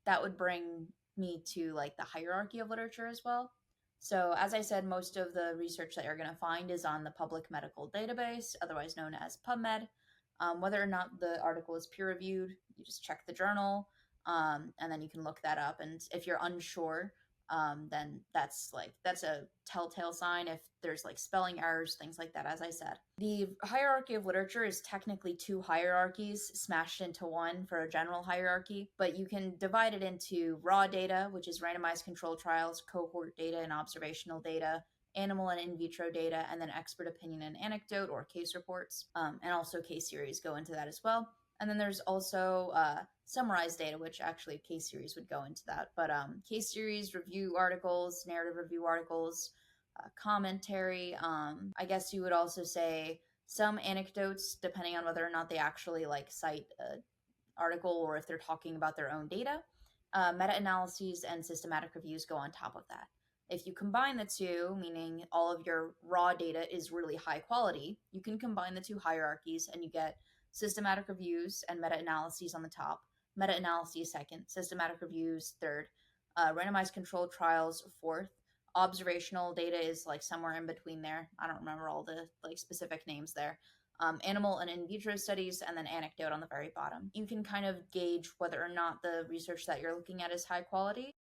that would bring me to like the hierarchy of literature as well. So, as I said, most of the research that you're going to find is on the public medical database, otherwise known as PubMed. Whether or not the article is peer reviewed, you just check the journal, and then you can look that up. And if you're unsure, then that's a telltale sign if there's like spelling errors, things like that. As I said, the hierarchy of literature is technically two hierarchies smashed into one for a general hierarchy, but you can divide it into raw data, which is randomized controlled trials, cohort data, and observational data, animal and in vitro data, and then expert opinion and anecdote or case reports, and also case series go into that as well. And then there's also summarized data, which actually case series would go into that. But case series, review articles, narrative review articles, commentary. I guess you would also say some anecdotes, depending on whether or not they actually like cite an article or if they're talking about their own data. Meta-analyses and systematic reviews go on top of that. If you combine the two, meaning all of your raw data is really high quality, you can combine the two hierarchies and you get systematic reviews and meta-analyses on the top, meta-analyses second, systematic reviews third, randomized controlled trials fourth, observational data is like somewhere in between there. I don't remember all the like specific names there. Animal and in vitro studies, and then anecdote on the very bottom. You can kind of gauge whether or not the research that you're looking at is high quality